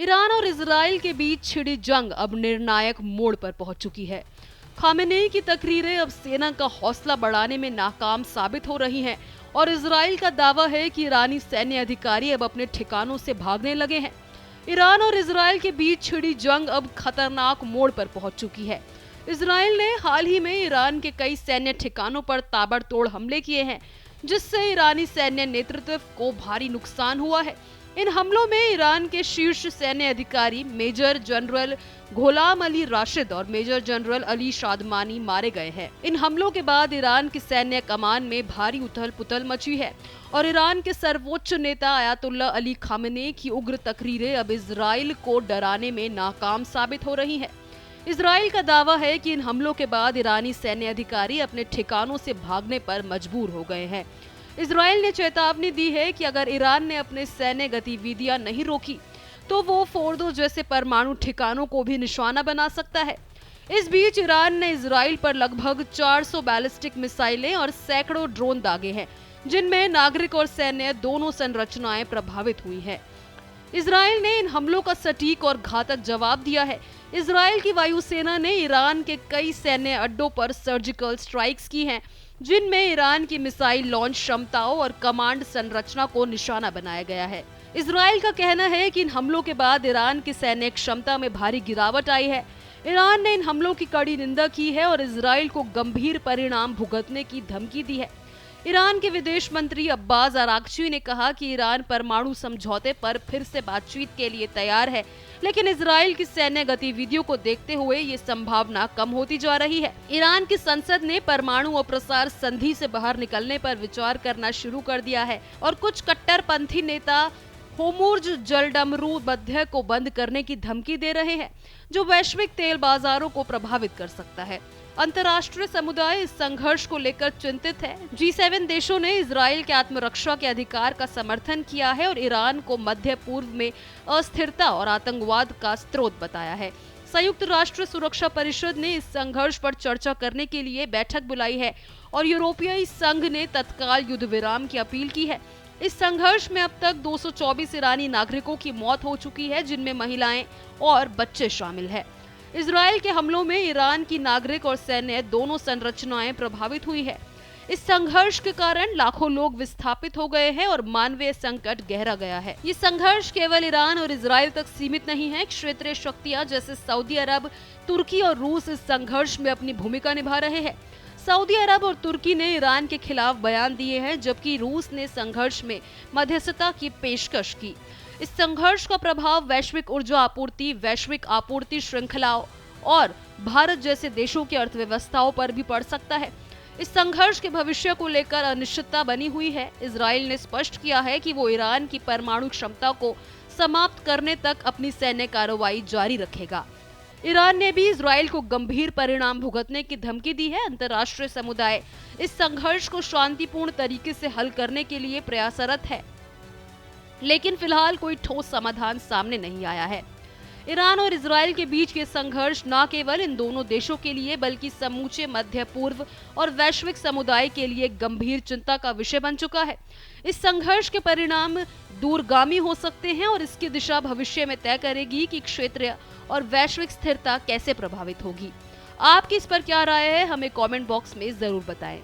Iran और Israel के बीच छिड़ी जंग अब निर्णायक मोड़ पर पहुंच चुकी है। खामेनेई की तकरीरें अब सेना का हौसला बढ़ाने में नाकाम साबित हो रही हैं और इजराइल का दावा है कि ईरानी सैन्य अधिकारी अब अपने ठिकानों से भागने लगे हैं। ईरान और इजराइल के बीच छिड़ी जंग अब खतरनाक मोड़ पर पहुंच चुकी है। इजराइल ने हाल ही में ईरान के कई सैन्य ठिकानों पर ताबड़तोड़ हमले किए हैं, जिससे ईरानी सैन्य नेतृत्व को भारी नुकसान हुआ है। इन हमलों में ईरान के शीर्ष सैन्य अधिकारी मेजर जनरल गुलाम अली राशिद और मेजर जनरल अली शादमानी मारे गए हैं। इन हमलों के बाद ईरान की सैन्य कमान में भारी उथल पुथल मची है और ईरान के सर्वोच्च नेता अयातुल्ला अली खामेनेई की उग्र तकरीरें अब इजराइल को डराने में नाकाम साबित हो रही हैं। इजराइल का दावा है कि इन हमलों के बाद ईरानी सैन्य अधिकारी अपने ठिकानों से भागने पर मजबूर हो गए हैं। इजराइल ने चेतावनी दी है कि अगर ईरान ने अपने सैन्य गतिविधियां नहीं रोकी तो वो फोर्दो जैसे परमाणु ठिकानों को भी निशाना बना सकता है। इस बीच ईरान ने इजराइल पर लगभग 400 बैलिस्टिक मिसाइलें और सैकड़ों ड्रोन दागे हैं, जिनमें नागरिक और सैन्य दोनों संरचनाएं प्रभावित हुई हैं। इजराइल ने इन हमलों का सटीक और घातक जवाब दिया है। इजराइल की वायुसेना ने ईरान के कई सैन्य अड्डों पर सर्जिकल स्ट्राइक्स की हैं, जिनमें ईरान की मिसाइल लॉन्च क्षमताओं और कमांड संरचना को निशाना बनाया गया है। इजराइल का कहना है कि इन हमलों के बाद ईरान की सैन्य क्षमता में भारी गिरावट आई है। ईरान ने इन हमलों की कड़ी निंदा की है और इजराइल को गंभीर परिणाम भुगतने की धमकी दी है। ईरान के विदेश मंत्री अब्बास अरागची ने कहा कि ईरान परमाणु समझौते पर फिर से बातचीत के लिए तैयार है, लेकिन इजराइल की सैन्य गतिविधियों को देखते हुए ये संभावना कम होती जा रही है। ईरान की संसद ने परमाणु अप्रसार संधि से बाहर निकलने पर विचार करना शुरू कर दिया है और कुछ कट्टरपंथी नेता होर्मुज जलडमरू बंधे को बंद करने की धमकी दे रहे हैं, जो वैश्विक तेल बाजारों को प्रभावित कर सकता है। अंतर्राष्ट्रीय समुदाय इस संघर्ष को लेकर चिंतित है। G7 देशों ने इजराइल के आत्मरक्षा के अधिकार का समर्थन किया है और ईरान को मध्य पूर्व में अस्थिरता और आतंकवाद का स्रोत बताया है। संयुक्त राष्ट्र सुरक्षा परिषद ने इस संघर्ष पर चर्चा करने के लिए बैठक बुलाई है और यूरोपीय संघ ने तत्काल युद्ध विराम की अपील की है। इस संघर्ष में अब तक 224 ईरानी नागरिकों की मौत हो चुकी है, जिनमें महिलाएं और बच्चे शामिल हैं। इजराइल के हमलों में ईरान की नागरिक और सैन्य दोनों संरचनाएं प्रभावित हुई है। इस संघर्ष के कारण लाखों लोग विस्थापित हो गए हैं और मानवीय संकट गहरा गया है। ये संघर्ष केवल ईरान और इजराइल तक सीमित नहीं है। क्षेत्रीय शक्तियां जैसे सऊदी अरब, तुर्की और रूस इस संघर्ष में अपनी भूमिका निभा रहे हैं। सऊदी अरब और तुर्की ने ईरान के खिलाफ बयान दिए हैं, जबकि रूस ने संघर्ष में मध्यस्थता की पेशकश की। इस संघर्ष का प्रभाव वैश्विक ऊर्जा आपूर्ति, वैश्विक आपूर्ति श्रृंखलाओं और भारत जैसे देशों की अर्थव्यवस्थाओं पर भी पड़ सकता है। इस संघर्ष के भविष्य को लेकर अनिश्चितता बनी हुई है। इजराइल ने स्पष्ट किया है कि वो ईरान की परमाणु क्षमता को समाप्त करने तक अपनी सैन्य कार्रवाई जारी रखेगा। ईरान ने भी इजराइल को गंभीर परिणाम भुगतने की धमकी दी है। अंतर्राष्ट्रीय समुदाय इस संघर्ष को शांतिपूर्ण तरीके से हल करने के लिए प्रयासरत है, लेकिन फिलहाल कोई ठोस समाधान सामने नहीं आया है। ईरान और इजराइल के बीच ये संघर्ष न केवल इन दोनों देशों के लिए बल्कि समूचे मध्य पूर्व और वैश्विक समुदाय के लिए गंभीर चिंता का विषय बन चुका है। इस संघर्ष के परिणाम दूरगामी हो सकते हैं और इसकी दिशा भविष्य में तय करेगी कि क्षेत्रीय और वैश्विक स्थिरता कैसे प्रभावित होगी। आपकी इस पर क्या राय है, हमें कमेंट बॉक्स में जरूर बताएं।